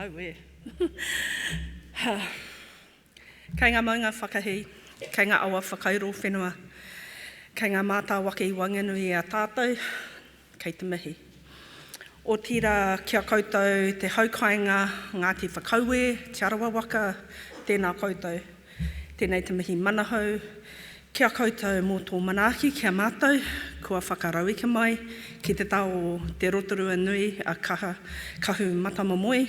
Auwe. Kei ngā maunga whakahei, kei ngā awa whakairo whenua, kei ngā mātā wake i wanganui a tātou, kei te mihi. O tira kia koutou te haukainga Ngāti Whakauē, te arawa waka, tēnā koutou. Tēnei te mihi manahau, kia koutou mō tō manaaki, kia mātou, kua whakarau ike mai, ki te tau te rotorua nui a kahu matamamoi,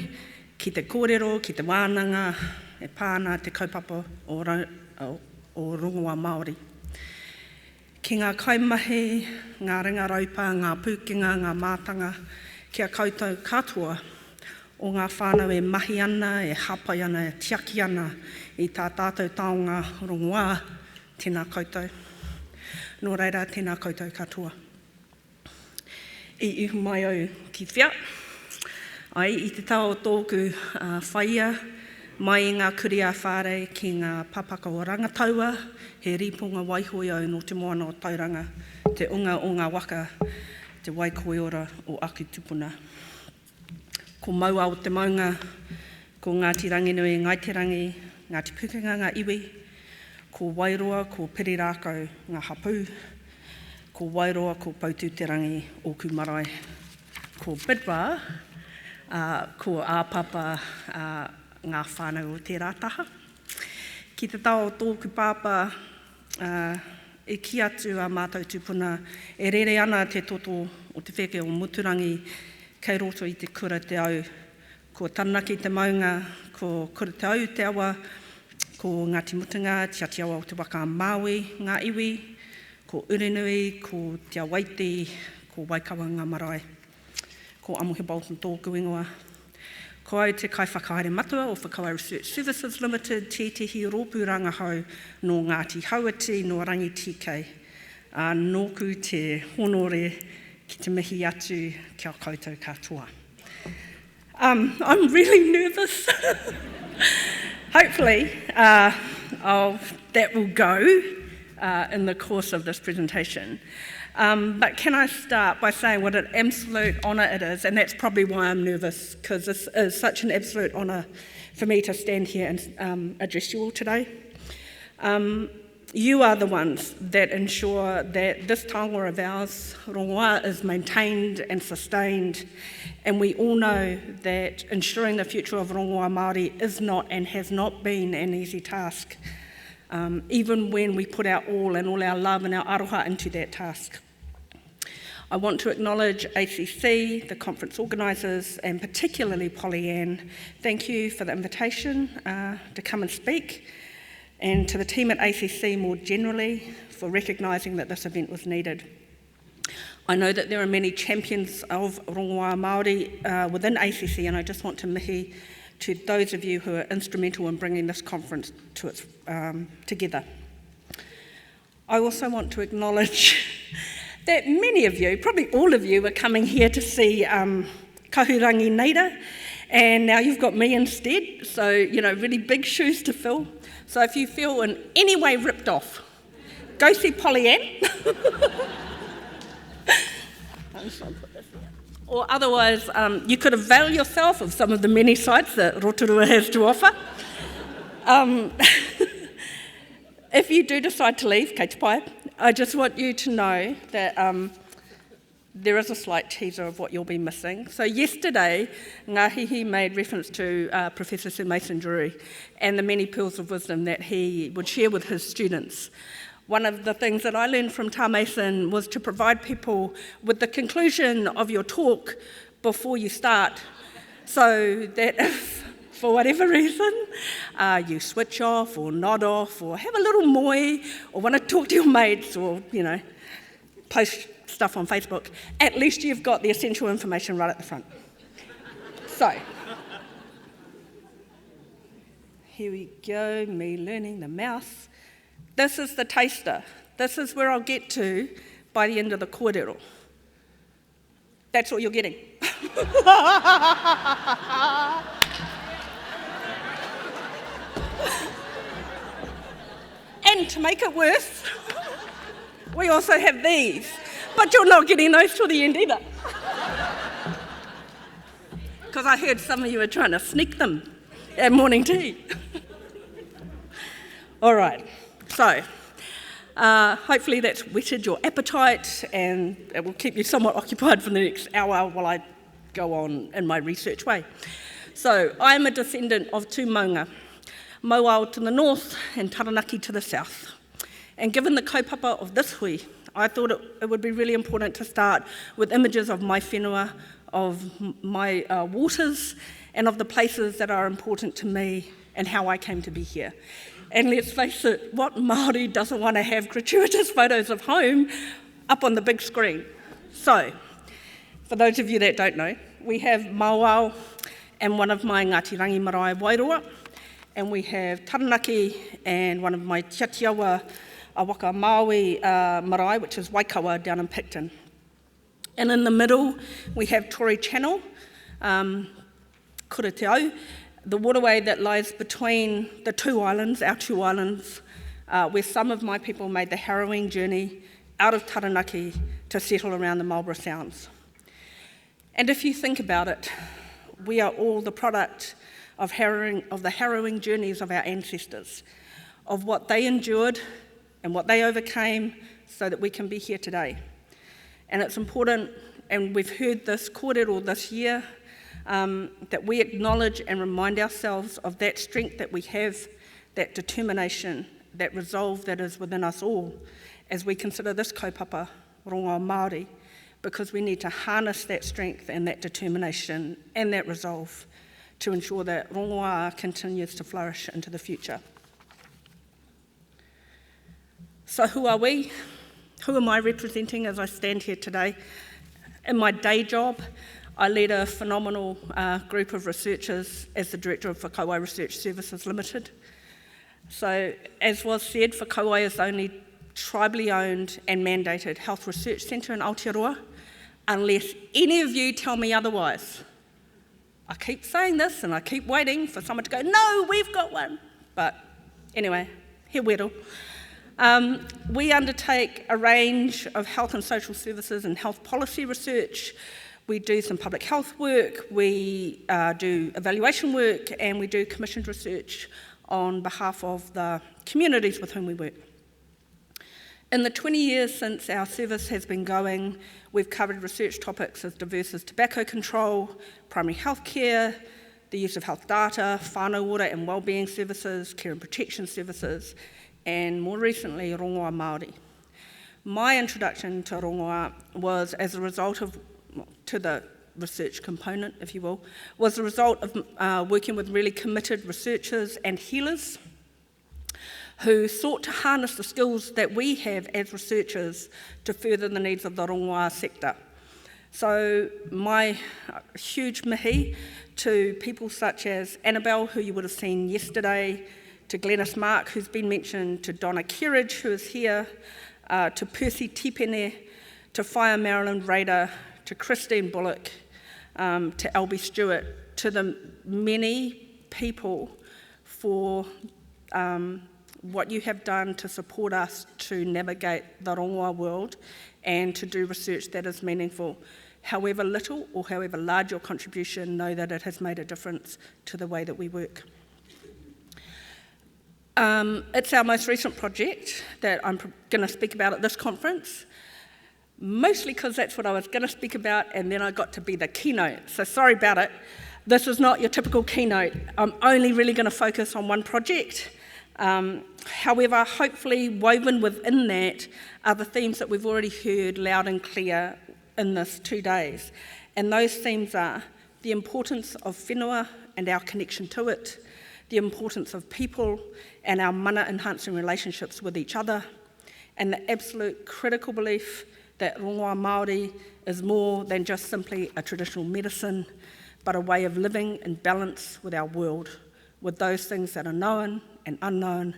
ki te kōrero, ki te wānanga, e pāna te kaupapa o rongoa Māori. Ki ngā kaimahi, ngā ringa raupa, ngā pūkinga, ngā mātanga, kia koutou katoa o ngā whānau e mahi ana, e hapai ana, e tiaki ana i tā tātou taonga rongoā, tēnā koutou. Nō reira, tēnā koutou katoa. I ihu mai au ki whia. Ai, i te tau tōku whaia, mai i ngā kuria whārei ki ngā papaka o rangataua, he riponga waihoi au no te moana o tauranga, te unga o ngā waka, te waikoiora o Aku Tupuna. Ko maua o te maunga, ko Ngāti Ranginui, Ngaiterangi, Ngāti Pukenga, ngā iwi, ko Wairoa, ko Pirirākau, ngā hapū, ko Wairoa, ko Pautūterangi, o Kumarae, ko Bidwa, ko āpapa ngā whānau o te rātaha. Ki te tau tōku pāpa, e ki atu a mātou tupuna, e rere ana te toto o te wheke o Muturangi, kei roto i te kura te au, ko Taranaki te maunga, ko kura te au te awa, ko Ngāti Mutunga, te ati awa o te waka Māui, ngā iwi, ko Urenui, ko te Awaiti, ko Waikawa ngā marae. Ko Amuhe Bolton tōku ingoa. Ko au te kai whakahaere matua o Whakaua Research Services Limited, tētihi rōpū rangahau no Ngāti Hauati, no Rangi TK. Nōku te honore ki te mihi atu kia koutou katoa. I'm really nervous. Hopefully, that will go in the course of this presentation. But can I start by saying what an absolute honour it is, and that's probably why I'm nervous, because this is such an absolute honour for me to stand here and address you all today. You are the ones that ensure that this taonga of ours, rongoā, is maintained and sustained, and we all know that ensuring the future of rongoā Māori is not and has not been an easy task. Even when we put our all and all our love and our aroha into that task. I want to acknowledge ACC, the conference organisers, and particularly Polly Ann. Thank you for the invitation to come and speak, and to the team at ACC more generally for recognising that this event was needed. I know that there are many champions of rongoā Māori within ACC, and I just want to mihi to those of you who are instrumental in bringing this conference to its, together. I also want to acknowledge that many of you, probably all of you, are coming here to see Kahurangi Naida, and now you've got me instead, so, really big shoes to fill. So if you feel in any way ripped off, go see Polly Ann. I'm just going to put this here. Or otherwise, you could avail yourself of some of the many sites that Rotorua has to offer. If you do decide to leave, kei te pai, I just want you to know that there is a slight teaser of what you'll be missing. So yesterday, Ngāhihi made reference to Professor Sir Mason Drury and the many pearls of wisdom that he would share with his students. One of the things that I learned from Tā Mason was to provide people with the conclusion of your talk before you start, so that if, for whatever reason, you switch off or nod off or have a little moy or want to talk to your mates or, post stuff on Facebook, at least you've got the essential information right at the front. So, here we go, me learning the mouse. This is the taster. This is where I'll get to by the end of the kōrero. That's what you're getting. And to make it worse, we also have these, but you're not getting those till the end either. because I heard some of you are trying to sneak them at morning tea. All right, so hopefully that's whetted your appetite and it will keep you somewhat occupied for the next hour while I go on in my research way. So I'm a descendant of two maunga, Mauao to the north and Taranaki to the south. And given the kaupapa of this hui, I thought it would be really important to start with images of my whenua, of my waters, and of the places that are important to me and how I came to be here. And let's face it, what Māori doesn't want to have gratuitous photos of home up on the big screen? So, for those of you that don't know, we have Mauao and one of my Ngāti Rangi Marae Wairoa, and we have Taranaki and one of my Tiatiawa Awaka Maui marae, which is Waikawa down in Picton. And in the middle, we have Tory Channel, Kura Te Au, the waterway that lies between the two islands, our two islands, where some of my people made the harrowing journey out of Taranaki to settle around the Marlborough Sounds. And if you think about it, we are all the product of the harrowing journeys of our ancestors, of what they endured and what they overcame so that we can be here today. And it's important, and we've heard this kōrero this year, that we acknowledge and remind ourselves of that strength that we have, that determination, that resolve that is within us all as we consider this kaupapa, rongoa Māori, because we need to harness that strength and that determination and that resolve to ensure that rongoa continues to flourish into the future. So who are we? Who am I representing as I stand here today? In my day job, I lead a phenomenal group of researchers as the Director of Whakauai Research Services Limited. So, as was said, Whakauai is the only tribally owned and mandated health research centre in Aotearoa, unless any of you tell me otherwise. I keep saying this and I keep waiting for someone to go, no, we've got one. But anyway, he wero. We undertake a range of health and social services and health policy research. We do some public health work, we do evaluation work, and we do commissioned research on behalf of the communities with whom we work. In the 20 years since our service has been going, we've covered research topics as diverse as tobacco control, primary health care, the use of health data, whānau ora and wellbeing services, care and protection services, and more recently, rongoa Māori. My introduction to rongoa was as a result of, to the research component, if you will, was the result of working with really committed researchers and healers who sought to harness the skills that we have as researchers to further the needs of the rongoa sector. So my huge mihi to people such as Annabelle, who you would have seen yesterday, to Glenys Mark, who's been mentioned, to Donna Kerridge, who is here, to Percy Tipene, to Whaia Marilyn Rader, to Christine Bullock, to Albie Stewart, to the many people for what you have done to support us to navigate the rongoa world and to do research that is meaningful. However little or however large your contribution, know that it has made a difference to the way that we work. It's our most recent project that I'm going to speak about at this conference, mostly because that's what I was going to speak about, and then I got to be the keynote. So sorry about it. This is not your typical keynote. I'm only really going to focus on one project. However, hopefully woven within that are the themes that we've already heard loud and clear in this 2 days. And those themes are the importance of whenua and our connection to it, the importance of people and our mana-enhancing relationships with each other, and the absolute critical belief that rongoa Māori is more than just simply a traditional medicine, but a way of living in balance with our world, with those things that are known and unknown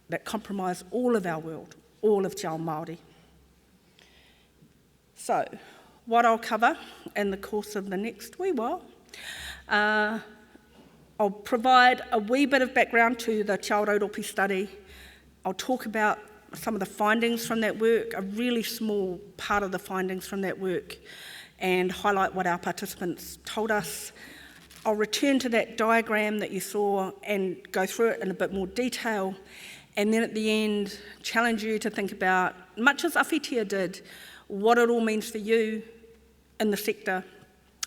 that compromise all of our world, all of Te Ao Māori. So, what I'll cover in the course of the next wee while, I'll provide a wee bit of background to the Te Ao Rauropi study. I'll talk about some of the findings from that work, a really small part of the findings from that work, and highlight what our participants told us. I'll return to that diagram that you saw and go through it in a bit more detail, and then at the end, challenge you to think about, much as Awhitia did, what it all means for you in the sector,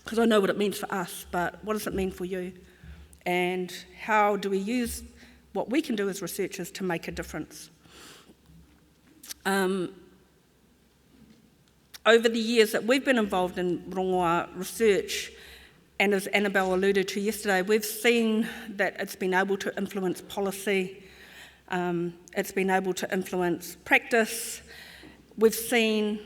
because I know what it means for us, but what does it mean for you? And how do we use what we can do as researchers to make a difference? Over the years that we've been involved in rongoā research, and as Annabelle alluded to yesterday, we've seen that it's been able to influence policy, it's been able to influence practice. We've seen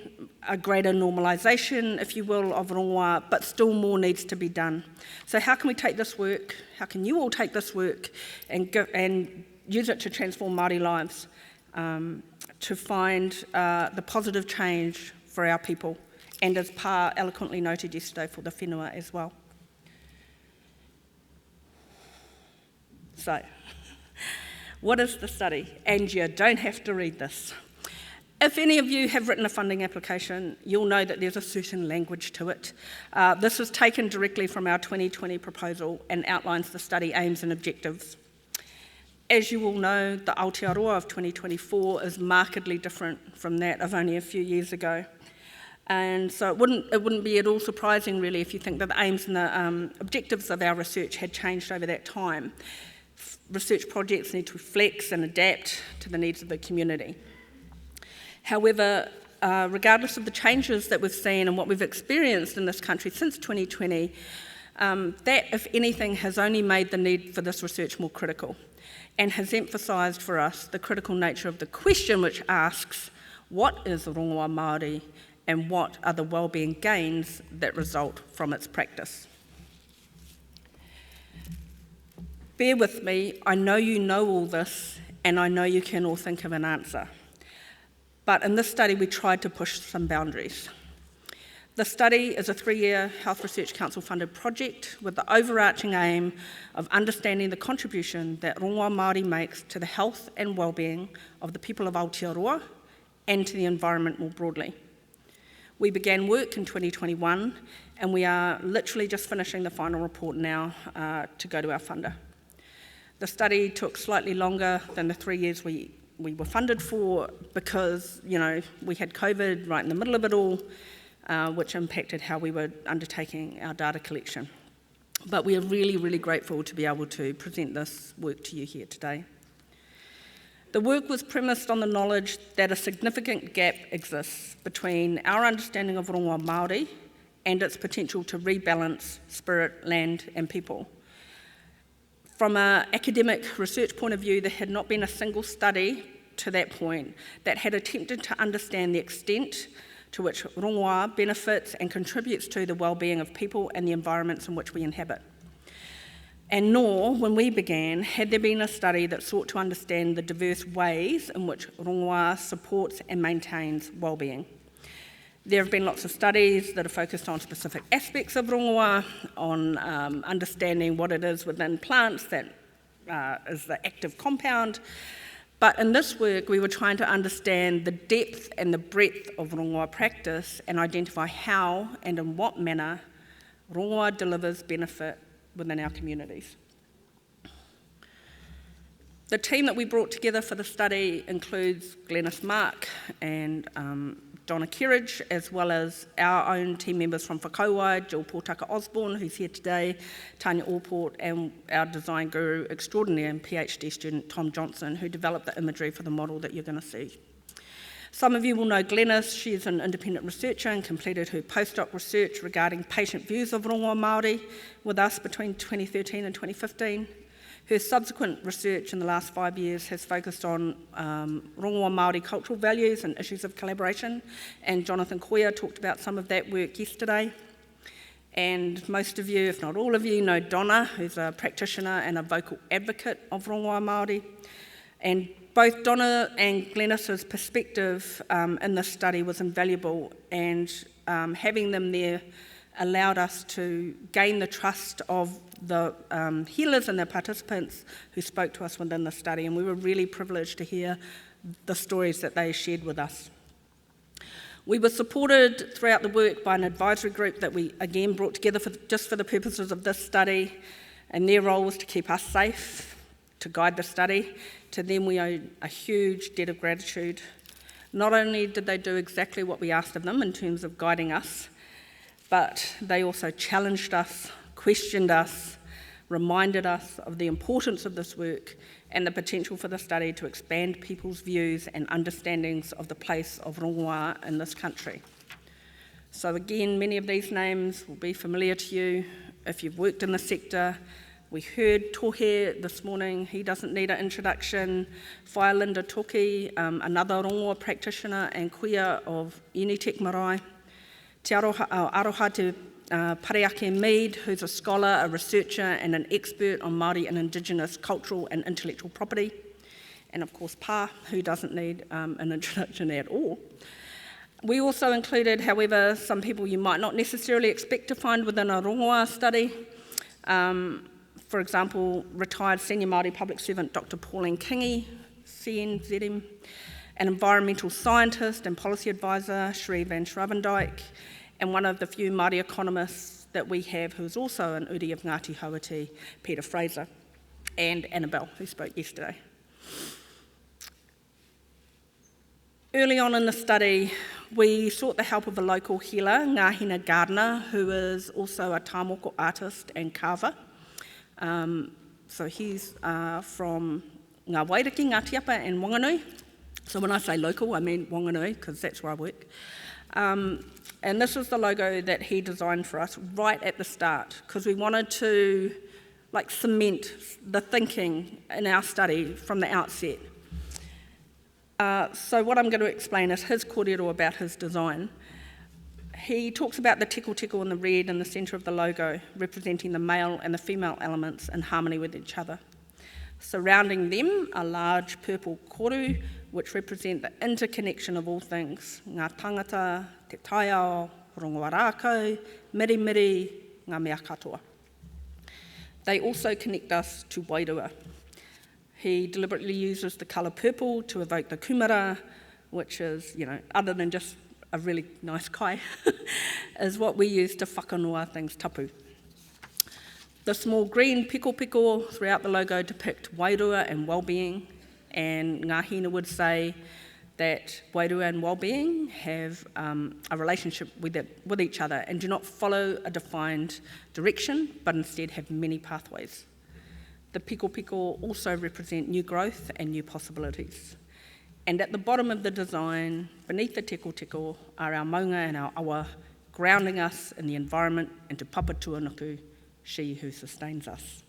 a greater normalisation, if you will, of rongoā, but still more needs to be done. So how can we take this work, how can you all take this work and use it to transform Māori lives, to find the positive change for our people, and as Pa eloquently noted yesterday, for the whenua as well. So, what is the study? And you don't have to read this. If any of you have written a funding application, you'll know that there's a certain language to it. This was taken directly from our 2020 proposal and outlines the study aims and objectives. As you all know, the Aotearoa of 2024 is markedly different from that of only a few years ago. And so it wouldn't be at all surprising, really, if you think that the aims and the objectives of our research had changed over that time. Research projects need to flex and adapt to the needs of the community. However, regardless of the changes that we've seen and what we've experienced in this country since 2020, that, if anything, has only made the need for this research more critical and has emphasised for us the critical nature of the question which asks, what is rongoā Māori and what are the wellbeing gains that result from its practice? Bear with me, I know you know all this and I know you can all think of an answer. But in this study we tried to push some boundaries. The study is a 3-year Health Research Council funded project with the overarching aim of understanding the contribution that rongoā Māori makes to the health and wellbeing of the people of Aotearoa and to the environment more broadly. We began work in 2021 and we are literally just finishing the final report now to go to our funder. The study took slightly longer than the 3 years we were funded for because, we had COVID right in the middle of it all, which impacted how we were undertaking our data collection. But we are really, really grateful to be able to present this work to you here today. The work was premised on the knowledge that a significant gap exists between our understanding of rongoā Māori and its potential to rebalance spirit, land and people. From an academic research point of view, there had not been a single study to that point that had attempted to understand the extent to which rongoā benefits and contributes to the well-being of people and the environments in which we inhabit. And nor, when we began, had there been a study that sought to understand the diverse ways in which rongoā supports and maintains well-being. There have been lots of studies that are focused on specific aspects of rongoā, on understanding what it is within plants that is the active compound. But in this work, we were trying to understand the depth and the breadth of rongoā practice and identify how and in what manner rongoā delivers benefit within our communities. The team that we brought together for the study includes Glenys Mark and Donna Kerridge, as well as our own team members from Whakauai, Jill Portaka Osborne, who's here today, Tanya Allport, and our design guru extraordinaire and PhD student Tom Johnson, who developed the imagery for the model that you're going to see. Some of you will know Glenys. She's an independent researcher and completed her postdoc research regarding patient views of rongoā Māori with us between 2013 and 2015. Her subsequent research in the last 5 years has focused on rongoā Māori cultural values and issues of collaboration, and Jonathan Koia talked about some of that work yesterday. And most of you, if not all of you, know Donna, who's a practitioner and a vocal advocate of rongoā Māori. And both Donna and Glenys's perspective in this study was invaluable, and having them there allowed us to gain the trust of the healers and the participants who spoke to us within the study, and we were really privileged to hear the stories that they shared with us. We were supported throughout the work by an advisory group that we again brought together just for the purposes of this study, and their role was to keep us safe, to guide the study. To them we owe a huge debt of gratitude. Not only did they do exactly what we asked of them in terms of guiding us, but they also challenged us, questioned us, reminded us of the importance of this work and the potential for the study to expand people's views and understandings of the place of rongoā in this country. So again, many of these names will be familiar to you if you've worked in the sector. We heard Tohe this morning, he doesn't need an introduction. Whailinda Toki, another rongoā practitioner and kuia of Unitec Marae. Te Aroha Te Pareake Mead, who's a scholar, a researcher and an expert on Māori and Indigenous cultural and intellectual property. And of course Pa, who doesn't need an introduction at all. We also included, however, some people you might not necessarily expect to find within a rongoā study. For example, retired senior Māori public servant Dr. Pauline Kingi, CNZM, an environmental scientist and policy advisor, Sheree Van Schravendijk, and one of the few Māori economists that we have who's also an uri of Ngāti Hauiti, Peter Fraser, and Annabelle, who spoke yesterday. Early on in the study, we sought the help of a local healer, Ngāhina Gardner, who is also a tāmoko artist and carver. So he's from Ngā Wairiki, Ngāti Apa and Wanganui. So when I say local, I mean Wanganui, because that's where I work. And this was the logo that he designed for us right at the start, because we wanted to cement the thinking in our study from the outset. So what I'm going to explain is his kōrero about his design. He talks about the tiko tiko in the red in the centre of the logo, representing the male and the female elements in harmony with each other. Surrounding them are large purple koru, which represent the interconnection of all things, ngā tangata, te taiao, rongoā rākau, mirimiri, ngā mea katoa. They also connect us to Wairua. He deliberately uses the colour purple to evoke the kumara, which is, other than just a really nice kai, is what we use to whakanoa things tapu. The small green piko piko throughout the logo depict wairua and well-being, and Ngāhina would say that wairua and well-being have a relationship with each other and do not follow a defined direction, but instead have many pathways. The piko piko also represent new growth and new possibilities. And at the bottom of the design, beneath the tiko tiko, are our maunga and our awa, grounding us in the environment and to Papa Tuanuku, she who sustains us.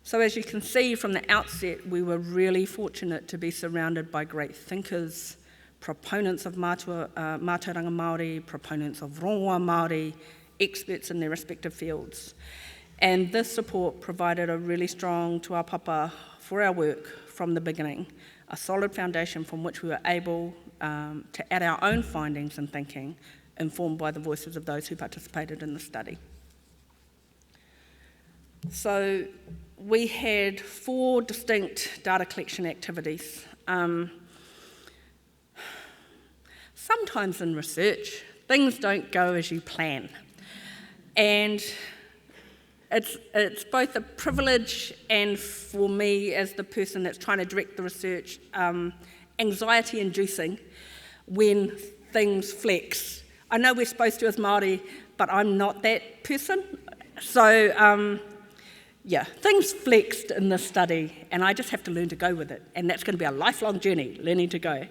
So as you can see from the outset, we were really fortunate to be surrounded by great thinkers, proponents of mātauranga Māori, proponents of rongoā Māori, experts in their respective fields. And this support provided a really strong tuapapa for our work from the beginning, a solid foundation from which we were able to add our own findings and thinking, informed by the voices of those who participated in the study. So we had 4 distinct data collection activities. Sometimes in research, things don't go as you plan. And it's both a privilege and, for me as the person that's trying to direct the research, anxiety-inducing when things flex. I know we're supposed to as Māori, but I'm not that person. So things flexed in this study, and I just have to learn to go with it, and that's going to be a lifelong journey, learning to go.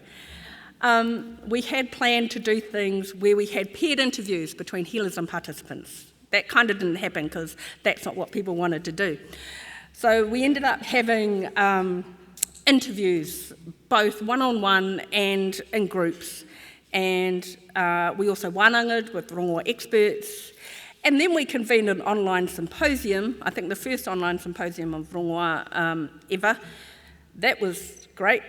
We had planned to do things where we had paired interviews between healers and participants. That kind of didn't happen because that's not what people wanted to do. So we ended up having interviews, both one-on-one and in groups, and we also wānanga'd with rongoā experts. And then we convened an online symposium, I think the first online symposium of rongoā ever. That was great.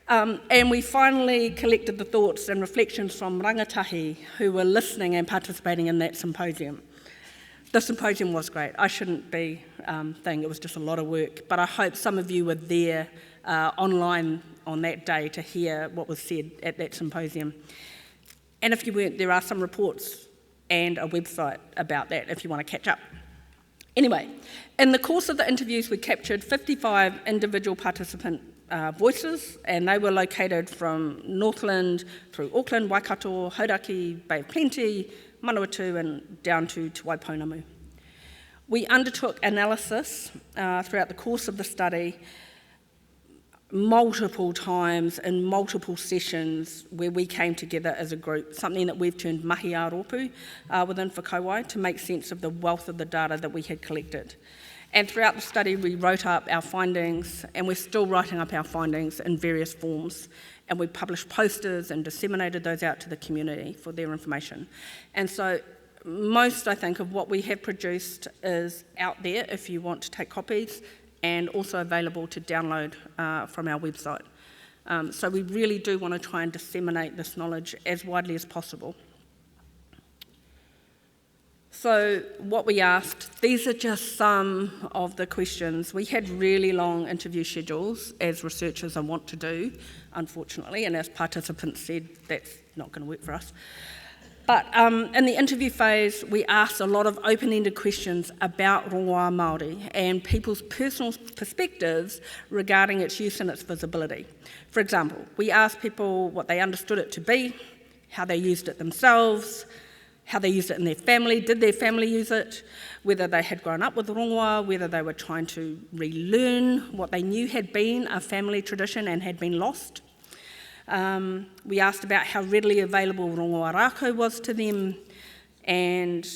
And we finally collected the thoughts and reflections from rangatahi who were listening and participating in that symposium. The symposium was great. I shouldn't be saying it was just a lot of work, but I hope some of you were there online on that day to hear what was said at that symposium. And if you weren't, there are some reports and a website about that if you want to catch up. Anyway, in the course of the interviews, we captured 55 individual participant voices, and they were located from Northland through Auckland, Waikato, Hauraki, Bay of Plenty, Manawatu, and down to Te Waiponamu. We undertook analysis throughout the course of the study multiple times in multiple sessions where we came together as a group, something that we've termed mahi ā-rōpū within Whakauai, to make sense of the wealth of the data that we had collected. And throughout the study, we wrote up our findings, and we're still writing up our findings in various forms. And we published posters and disseminated those out to the community for their information. And so most, I think, of what we have produced is out there if you want to take copies, and also available to download from our website. So we really do want to try and disseminate this knowledge as widely as possible. So what we asked, these are just some of the questions. We had really long interview schedules, as researchers want to do, unfortunately, and as participants said, that's not going to work for us. But in the interview phase, we asked a lot of open-ended questions about rongoā Māori and people's personal perspectives regarding its use and its visibility. For example, we asked people what they understood it to be, how they used it themselves, how they used it in their family, did their family use it, whether they had grown up with rongoā, whether they were trying to relearn what they knew had been a family tradition and had been lost. We asked about how readily available rongoā rākau was to them, and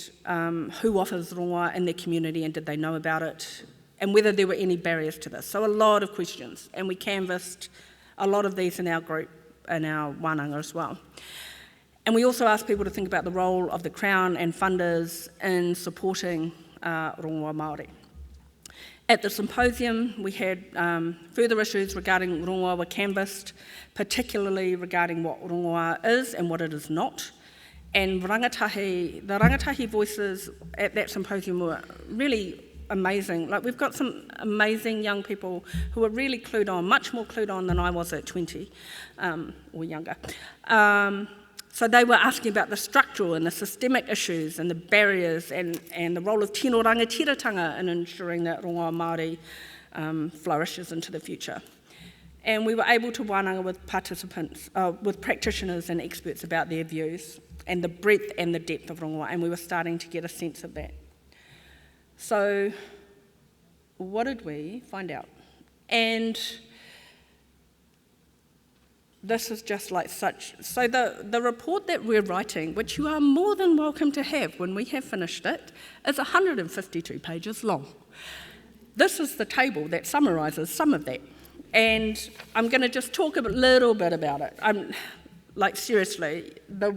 who offers rongoā in their community and did they know about it, and whether there were any barriers to this. So a lot of questions, and we canvassed a lot of these in our group, in our wānanga as well. And we also asked people to think about the role of the Crown and funders in supporting rongoā Māori. At the symposium, we had further issues regarding rongoā were canvassed, particularly regarding what rongoā is and what it is not. And the rangatahi voices at that symposium were really amazing. Like, we've got some amazing young people who are really clued on, much more clued on than I was at 20 or younger. So they were asking about the structural and the systemic issues and the barriers and the role of tino rangatiratanga in ensuring that rongoā Māori flourishes into the future. And we were able to wānanga with participants, with practitioners and experts about their views and the breadth and the depth of rongoā, and we were starting to get a sense of that. So what did we find out? And this is just like such. So the report that we're writing, which you are more than welcome to have when we have finished it, is 152 pages long. This is the table that summarises some of that. And I'm going to just talk a little bit about it. Like, seriously, the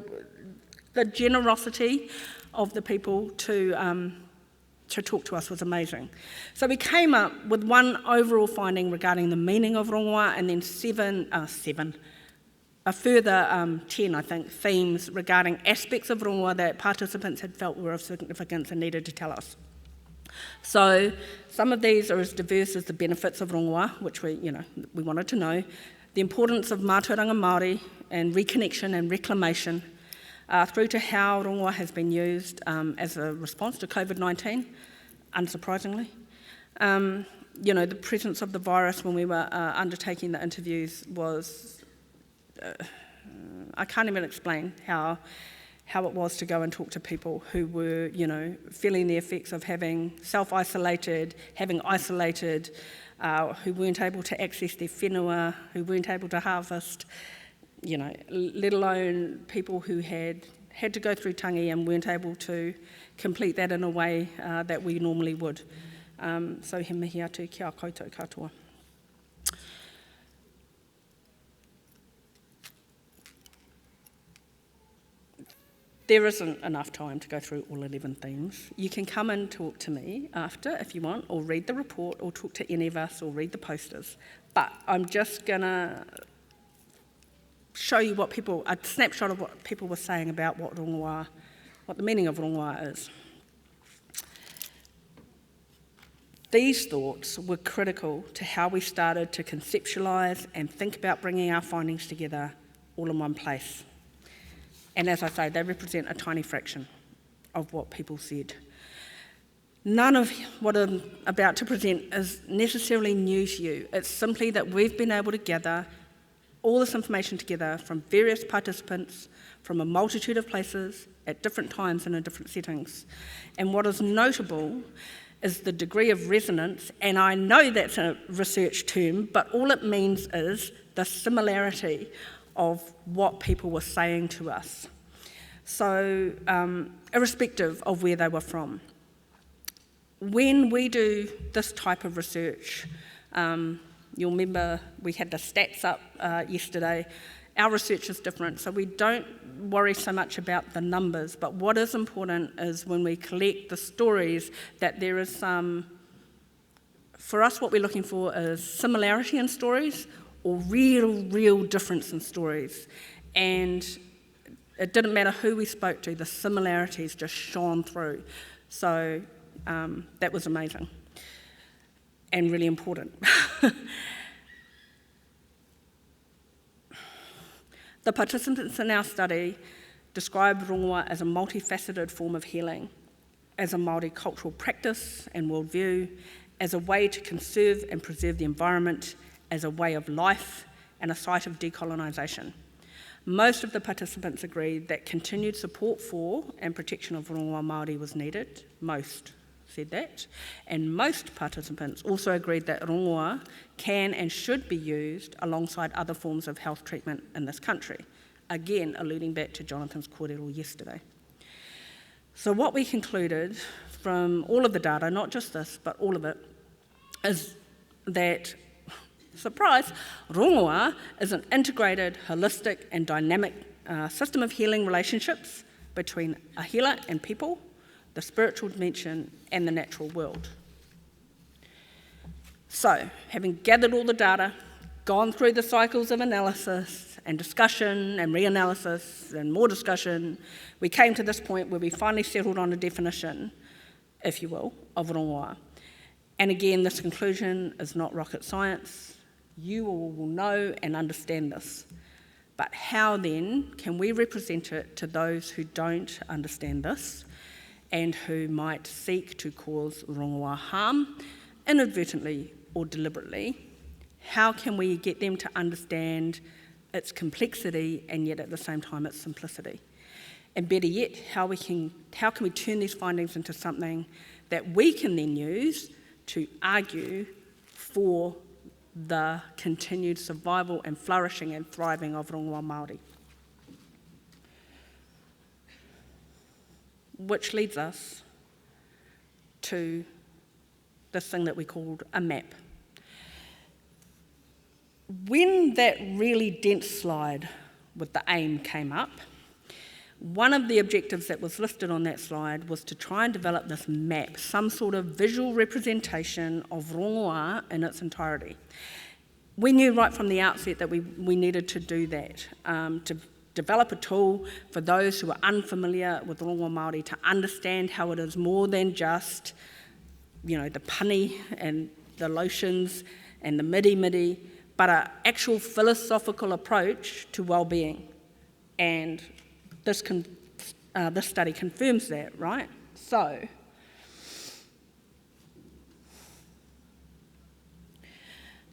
generosity of the people to talk to us was amazing. So we came up with one overall finding regarding the meaning of rongoā, and then a further 10, I think, themes regarding aspects of rongoā that participants had felt were of significance and needed to tell us. So some of these are as diverse as the benefits of rongoā, which we wanted to know, the importance of mātauranga Māori and reconnection and reclamation, through to how rongoā has been used as a response to COVID-19, unsurprisingly. The presence of the virus when we were undertaking the interviews was, I can't even explain how it was to go and talk to people who were, feeling the effects of having self-isolated, having isolated, who weren't able to access their whenua, who weren't able to harvest, let alone people who had to go through tangi and weren't able to complete that in a way that we normally would. So he mihi atu ki a koutou katoa. There isn't enough time to go through all 11 themes. You can come and talk to me after if you want, or read the report, or talk to any of us, or read the posters. But I'm just going to show you a snapshot of what people were saying about what the meaning of rongoā is. These thoughts were critical to how we started to conceptualise and think about bringing our findings together all in one place. And as I say, they represent a tiny fraction of what people said. None of what I'm about to present is necessarily new to you. It's simply that we've been able to gather all this information together from various participants from a multitude of places at different times and in different settings. And what is notable is the degree of resonance, and I know that's a research term, but all it means is the similarity of what people were saying to us. So, irrespective of where they were from. When we do this type of research, you'll remember we had the stats up yesterday. Our research is different, so we don't worry so much about the numbers, but what is important is when we collect the stories that there is some, for us what we're looking for is similarity in stories or real difference in stories. And it didn't matter who we spoke to, the similarities just shone through. So that was amazing and really important. The participants in our study describe rongoa as a multifaceted form of healing, as a Māori cultural practice and worldview, as a way to conserve and preserve the environment, as a way of life, and a site of decolonisation. Most of the participants agreed that continued support for and protection of rongoa Māori was needed. Most said that. And most participants also agreed that rongoa can and should be used alongside other forms of health treatment in this country. Again, alluding back to Jonathan's kōrero yesterday. So what we concluded from all of the data, not just this, but all of it, is that, surprise, rongoa is an integrated, holistic and dynamic system of healing relationships between a healer and people, the spiritual dimension and the natural world. So, having gathered all the data, gone through the cycles of analysis and discussion and reanalysis and more discussion, we came to this point where we finally settled on a definition, if you will, of rongoa. And again, this conclusion is not rocket science. You all will know and understand this. But how then can we represent it to those who don't understand this and who might seek to cause rongoa harm, inadvertently or deliberately? How can we get them to understand its complexity and yet at the same time its simplicity? And better yet, how can we turn these findings into something that we can then use to argue for the continued survival and flourishing and thriving of rongoa Māori? Which leads us to this thing that we called a map. When that really dense slide with the aim came up, one of the objectives that was listed on that slide was to try and develop this map, some sort of visual representation of rongoa in its entirety. We knew right from the outset that we needed to do that, to develop a tool for those who are unfamiliar with rongoa Māori to understand how it is more than just, the pani and the lotions and the midi, but an actual philosophical approach to well-being. And this study confirms that, right? So,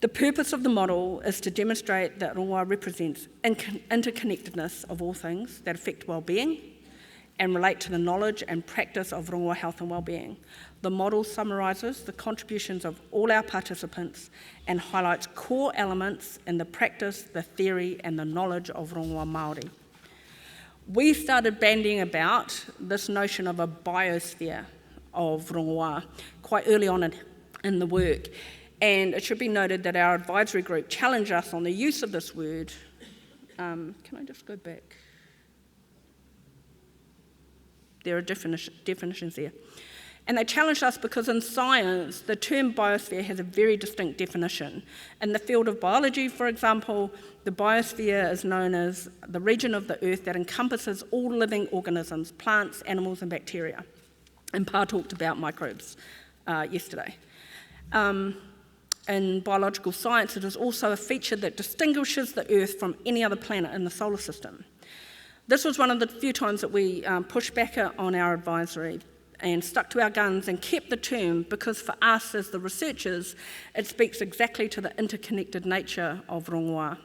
the purpose of the model is to demonstrate that rongoa represents interconnectedness of all things that affect well-being and relate to the knowledge and practice of rongoa health and well-being. The model summarises the contributions of all our participants and highlights core elements in the practice, the theory and the knowledge of rongoa Māori. We started bandying about this notion of a biosphere of rongoa quite early on in the work. And it should be noted that our advisory group challenged us on the use of this word. Can I just go back? There are definitions there. And they challenged us because in science, the term biosphere has a very distinct definition. In the field of biology, for example, the biosphere is known as the region of the earth that encompasses all living organisms, plants, animals, and bacteria. And Pa talked about microbes yesterday. In biological science, it is also a feature that distinguishes the Earth from any other planet in the solar system. This was one of the few times that we pushed back on our advisory and stuck to our guns and kept the term, because for us as the researchers, it speaks exactly to the interconnected nature of rongoā,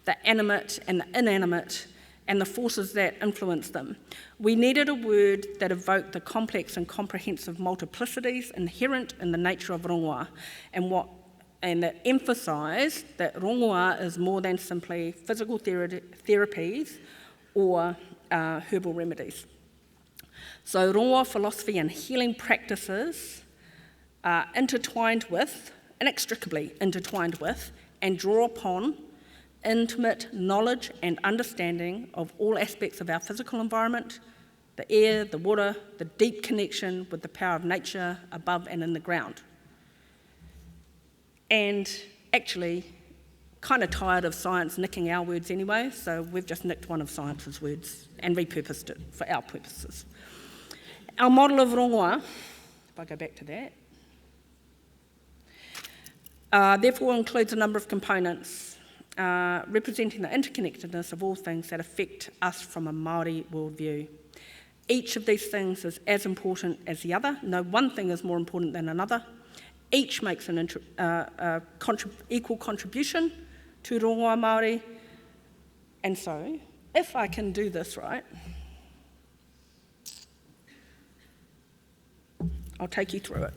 the animate and the inanimate, and the forces that influence them. We needed a word that evoked the complex and comprehensive multiplicities inherent in the nature of rongoā, and that emphasised that rongoā is more than simply physical therapies or herbal remedies. So rongoā philosophy and healing practices are intertwined with, inextricably intertwined with, and draw upon intimate knowledge and understanding of all aspects of our physical environment, the air, the water, the deep connection with the power of nature above and in the ground. And actually, kind of tired of science nicking our words anyway, so we've just nicked one of science's words and repurposed it for our purposes. Our model of rongoā, if I go back to that, therefore includes a number of components representing the interconnectedness of all things that affect us from a Māori worldview. Each of these things is as important as the other. No one thing is more important than another. Each makes an equal contribution to rongoā Māori. And so, if I can do this right, I'll take you through it.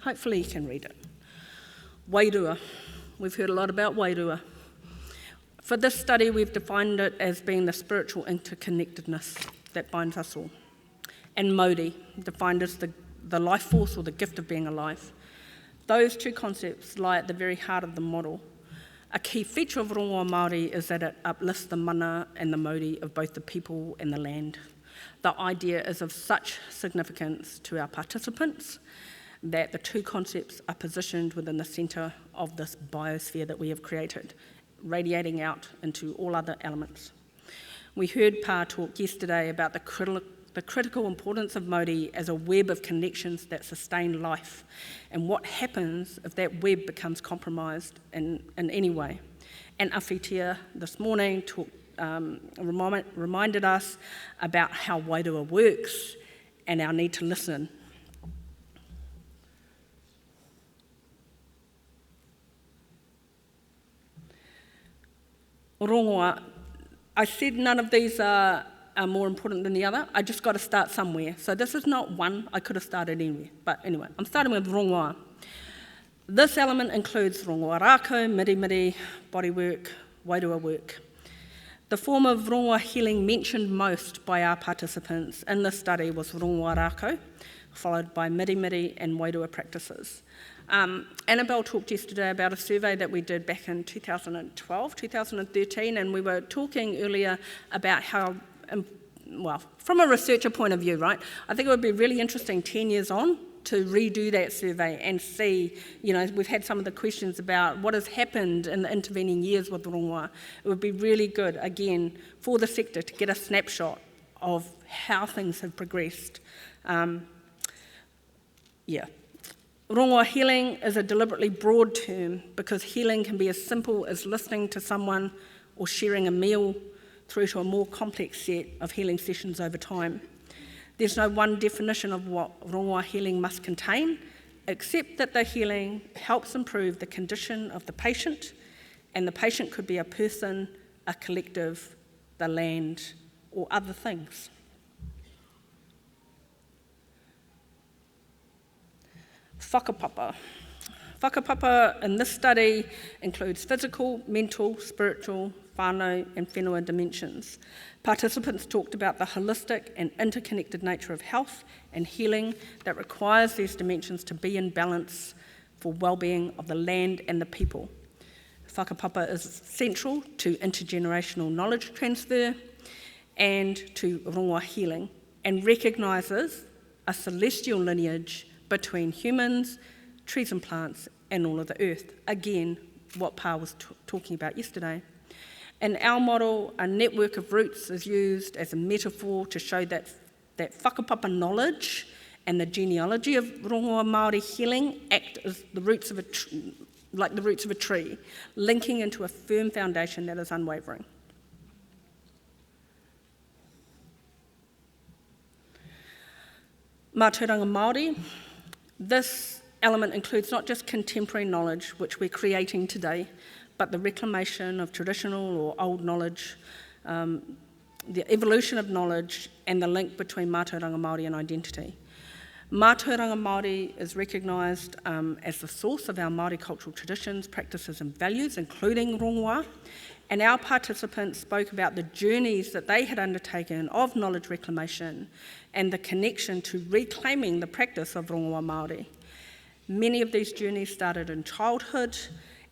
Hopefully you can read it. Wairua. We've heard a lot about wairua. For this study, we've defined it as being the spiritual interconnectedness that binds us all. And Mauri, defined as the life force or the gift of being alive. Those two concepts lie at the very heart of the model. A key feature of rongoā Māori is that it uplifts the mana and the mauri of both the people and the land. The idea is of such significance to our participants that the two concepts are positioned within the centre of this biosphere that we have created, radiating out into all other elements. We heard Pa talk yesterday about the critical importance of Māori as a web of connections that sustain life, and what happens if that web becomes compromised in any way. And Awhitia this morning reminded us about how wairua works and our need to listen. Rongoā, I said none of these are more important than the other. I just got to start somewhere. So this is not one, I could have started anywhere. But anyway, I'm starting with rongoā. This element includes rongoā rākau, mirimiri, bodywork, wairua work. The form of rongoā healing mentioned most by our participants in this study was rongoā rākau, followed by mirimiri and wairua practices. Annabelle talked yesterday about a survey that we did back in 2012, 2013, and we were talking earlier about how, well, from a researcher point of view, right, I think it would be really interesting 10 years on to redo that survey and see, you know, we've had some of the questions about what has happened in the intervening years with rongoā. It would be really good, again, for the sector to get a snapshot of how things have progressed. Rongoā healing is a deliberately broad term because healing can be as simple as listening to someone or sharing a meal through to a more complex set of healing sessions over time. There's no one definition of what rongoā healing must contain, except that the healing helps improve the condition of the patient, and the patient could be a person, a collective, the land, or other things. Whakapapa. Whakapapa in this study includes physical, mental, spiritual, whānau and whenua dimensions. Participants talked about the holistic and interconnected nature of health and healing that requires these dimensions to be in balance for well-being of the land and the people. Whakapapa is central to intergenerational knowledge transfer and to rongoā healing, and recognises a celestial lineage between humans, trees and plants, and all of the earth. Again, what Pa was talking about yesterday. In our model, a network of roots is used as a metaphor to show that whakapapa knowledge and the genealogy of rongoa Māori healing act as the roots of like the roots of a tree, linking into a firm foundation that is unwavering. Mātauranga Māori, this element includes not just contemporary knowledge, which we're creating today, but the reclamation of traditional or old knowledge, the evolution of knowledge, and the link between Mātauranga Māori and identity. Mātauranga Māori is recognised as the source of our Māori cultural traditions, practices and values, including rongoa, and our participants spoke about the journeys that they had undertaken of knowledge reclamation and the connection to reclaiming the practice of rongoa Māori. Many of these journeys started in childhood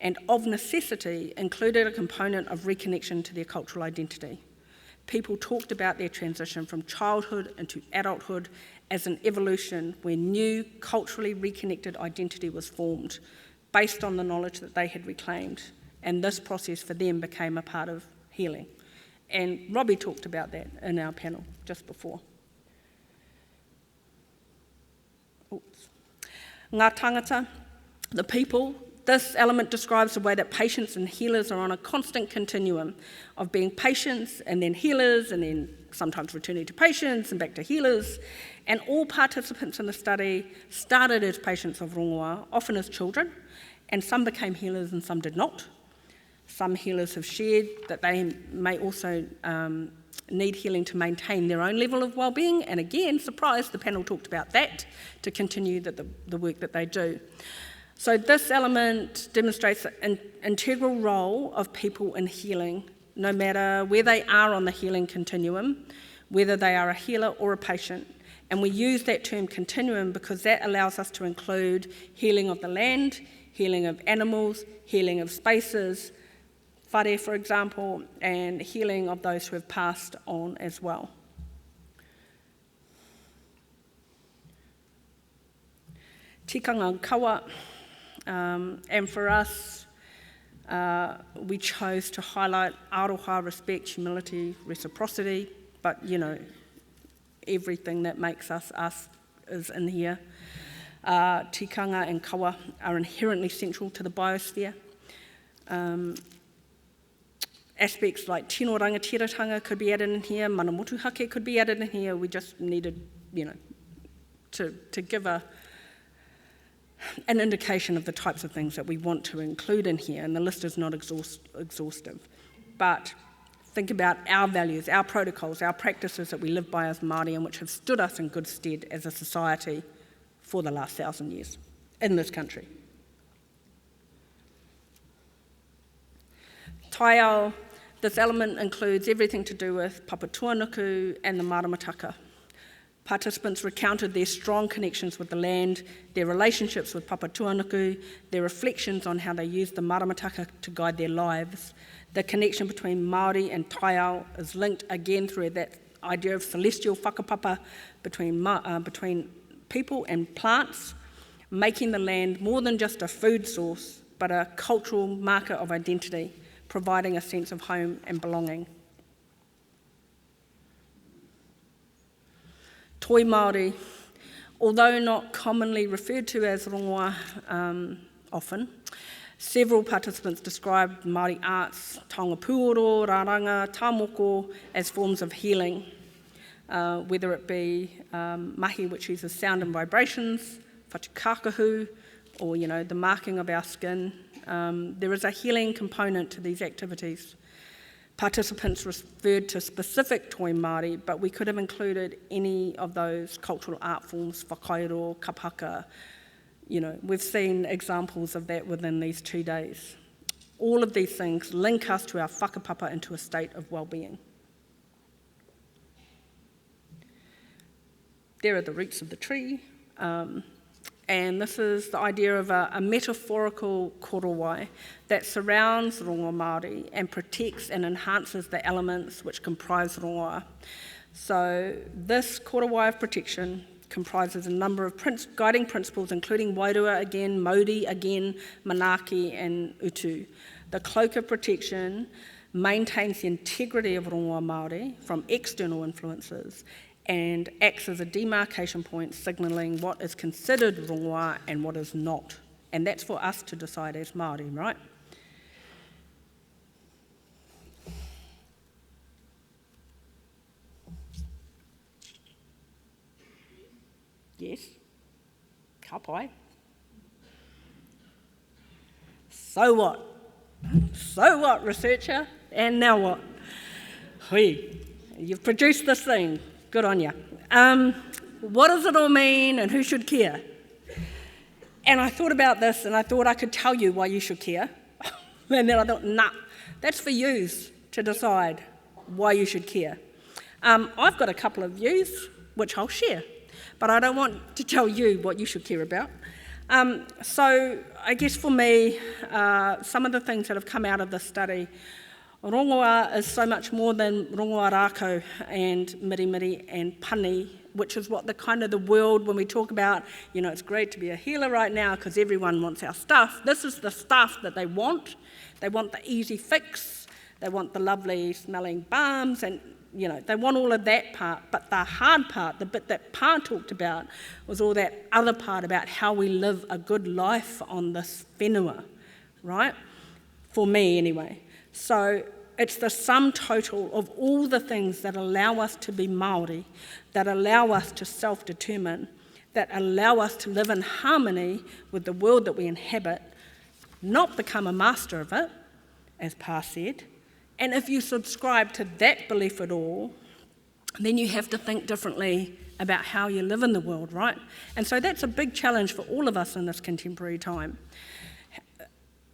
and of necessity included a component of reconnection to their cultural identity. People talked about their transition from childhood into adulthood as an evolution where new, culturally reconnected identity was formed based on the knowledge that they had reclaimed, and this process for them became a part of healing. And Robbie talked about that in our panel just before. Oops. Ngā tangata, the people. This element describes the way that patients and healers are on a constant continuum of being patients and then healers and then sometimes returning to patients and back to healers. And all participants in the study started as patients of rongoa, often as children, and some became healers and some did not. Some healers have shared that they may also need healing to maintain their own level of well-being, and again, surprise, the panel talked about that to continue the work that they do. So this element demonstrates an integral role of people in healing, no matter where they are on the healing continuum, whether they are a healer or a patient. And we use that term continuum because that allows us to include healing of the land, healing of animals, healing of spaces, whare, for example, and healing of those who have passed on as well. Tikanga kawa. And for us, we chose to highlight aroha, respect, humility, reciprocity, but everything that makes us is in here. Tikanga and kawa are inherently central to the biosphere. Aspects like tino rangatiratanga could be added in here, mana motuhake could be added in here. We just needed, to give an indication of the types of things that we want to include in here, and the list is not exhaustive. But think about our values, our protocols, our practices that we live by as Māori and which have stood us in good stead as a society for the last 1,000 years in this country. Taiao, this element includes everything to do with Papatuanuku and the Maramataka. Participants recounted their strong connections with the land, their relationships with Papatuanuku, their reflections on how they used the Maramataka to guide their lives. The connection between Māori and Taiao is linked again through that idea of celestial whakapapa between people and plants, making the land more than just a food source, but a cultural marker of identity, providing a sense of home and belonging. Toi Māori, although not commonly referred to as rongoa often, several participants described Māori arts, taonga puoro, rāranga, tāmoko, as forms of healing, whether it be mahi, which uses sound and vibrations, whatukākahu, or the marking of our skin. There is a healing component to these activities. Participants referred to specific toi Māori, but we could have included any of those cultural art forms, whakairo, kapaka. We've seen examples of that within these 2 days. All of these things link us to our whakapapa into a state of well-being. There are the roots of the tree, and this is the idea of a metaphorical korowai that surrounds rongoa Māori and protects and enhances the elements which comprise rongoa. So this korowai of protection comprises a number of guiding principles, including wairua again, mauri again, manaaki and utu. The cloak of protection maintains the integrity of rongoa Māori from external influences and acts as a demarcation point signalling what is considered rongoā and what is not. And that's for us to decide as Māori, right? Yes. Ka pai. So what? So what, researcher? And now what? Hui, you've produced this thing. Good on you. What does it all mean and who should care? And I thought about this and I thought I could tell you why you should care. And then I thought, nah, that's for yous to decide why you should care. I've got a couple of views which I'll share, but I don't want to tell you what you should care about. So I guess for me, some of the things that have come out of this study, rongoā is so much more than rongoā rākau and mirimiri and pani, which is what the kind of the world, when we talk about, you know, it's great to be a healer right now because everyone wants our stuff. This is the stuff that they want. They want the easy fix. They want the lovely smelling balms and, you know, they want all of that part. But the hard part, the bit that Pa talked about, was all that other part about how we live a good life on this whenua, right? For me, anyway. So it's the sum total of all the things that allow us to be Māori, that allow us to self-determine, that allow us to live in harmony with the world that we inhabit, not become a master of it, as Pa said. And if you subscribe to that belief at all, then you have to think differently about how you live in the world, right? And so that's a big challenge for all of us in this contemporary time.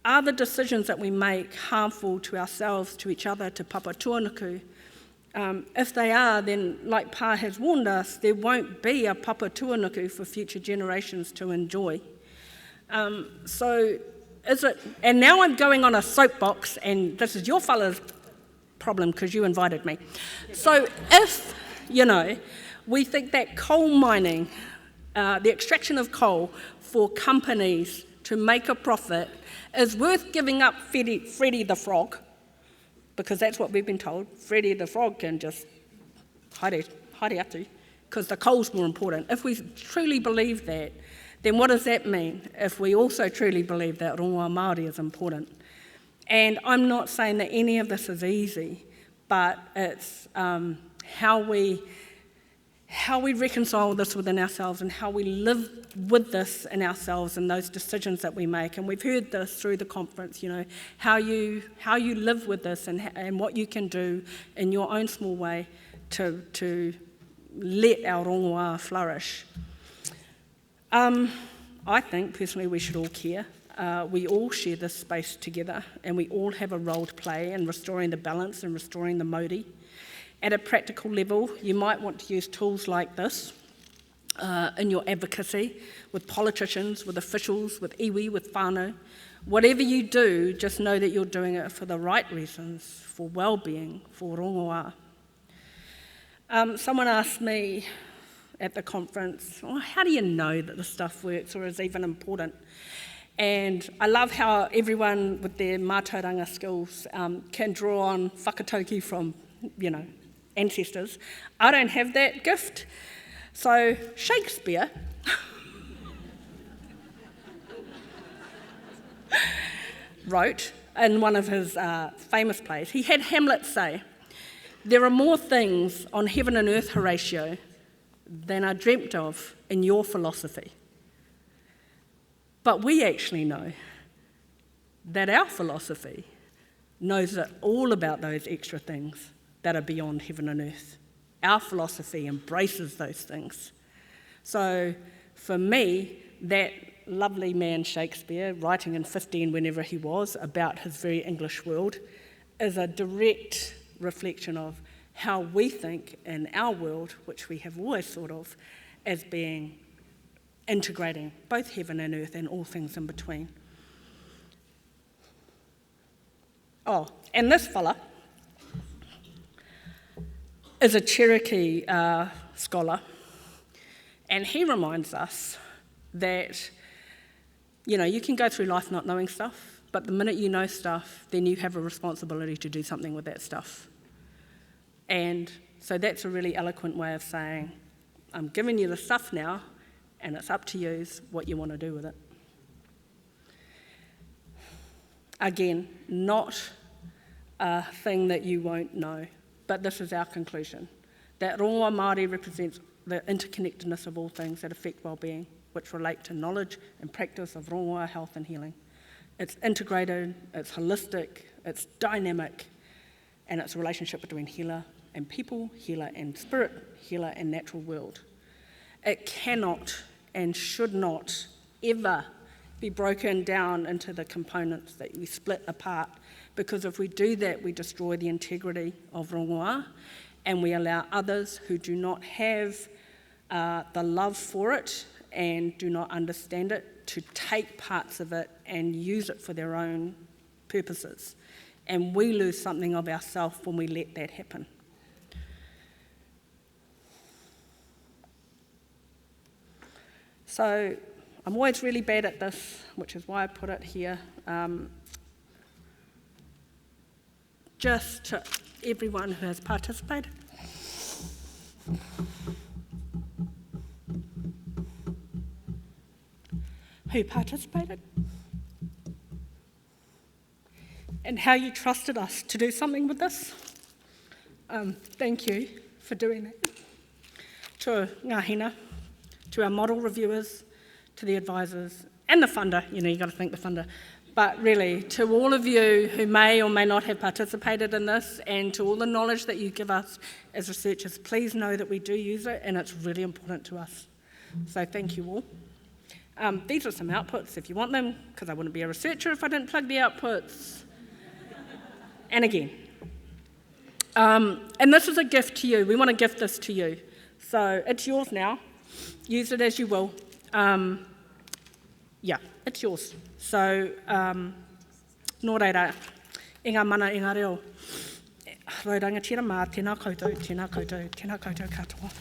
Are the decisions that we make harmful to ourselves, to each other, to Papa Tuanuku? If they are, then, like Pa has warned us, there won't be a Papa Tuanuku for future generations to enjoy. So is it, and now I'm going on a soapbox, and this is your fella's problem because you invited me. So if, you know, we think that coal mining, the extraction of coal for companies to make a profit is worth giving up Freddy the Frog, because that's what we've been told. Freddy the Frog can just haere atu, because the coal's more important. If we truly believe that, then what does that mean if we also truly believe that rongoā Māori is important? And I'm not saying that any of this is easy, but it's how we reconcile this within ourselves and how we live with this in ourselves and those decisions that we make. And we've heard this through the conference, you know, how you live with this and what you can do in your own small way to let our rongoā flourish. I think, personally, we should all care. We all share this space together, and we all have a role to play in restoring the balance and restoring the mauri. At a practical level, you might want to use tools like this in your advocacy, with politicians, with officials, with iwi, with whānau. Whatever you do, just know that you're doing it for the right reasons, for well-being, for rongoā. Someone asked me at the conference, oh, how do you know that this stuff works or is even important? And I love how everyone with their mātauranga skills can draw on whakatauki from, you know, ancestors. I don't have that gift. So Shakespeare wrote in one of his famous plays, he had Hamlet say, "There are more things on heaven and earth, Horatio, than are dreamt of in your philosophy." But we actually know that our philosophy knows all about those extra things that are beyond heaven and earth. Our philosophy embraces those things. So for me, that lovely man Shakespeare, writing in 15 whenever he was, about his very English world, is a direct reflection of how we think in our world, which we have always thought of as being integrating both heaven and earth and all things in between. Oh, and this fella is a Cherokee scholar, and he reminds us that, you know, you can go through life not knowing stuff, but the minute you know stuff, then you have a responsibility to do something with that stuff. And So that's a really eloquent way of saying, I'm giving you the stuff now, and it's up to you what you want to do with it. Again, not a thing that you won't know, but this is our conclusion, that rongoa Māori represents the interconnectedness of all things that affect well-being, which relate to knowledge and practice of rongoa health and healing. It's integrated, it's holistic, it's dynamic, and it's a relationship between healer and people, healer and spirit, healer and natural world. It cannot and should not ever be broken down into the components that we split apart, because if we do that, we destroy the integrity of rongoa, and we allow others who do not have the love for it and do not understand it to take parts of it and use it for their own purposes. And we lose something of ourselves when we let that happen. So I'm always really bad at this, which is why I put it here. Just to everyone who has participated. Who participated, and how you trusted us to do something with this. Thank you for doing that. To ngā hina, to our model reviewers, to the advisors, and the funder, you've got to thank the funder, but really to all of you who may or may not have participated in this, and to all the knowledge that you give us as researchers, please know that we do use it and it's really important to us. So thank you all. These are some outputs if you want them, because I wouldn't be a researcher if I didn't plug the outputs. And again. And this is a gift to you. We want to gift this to you. So it's yours now. Use it as you will. Yeah, it's yours. So, nō reira, i ngā mana i ngā reo. Rau rangatira mā, tēnā koutou, tēnā koutou, tēnā koutou katoa.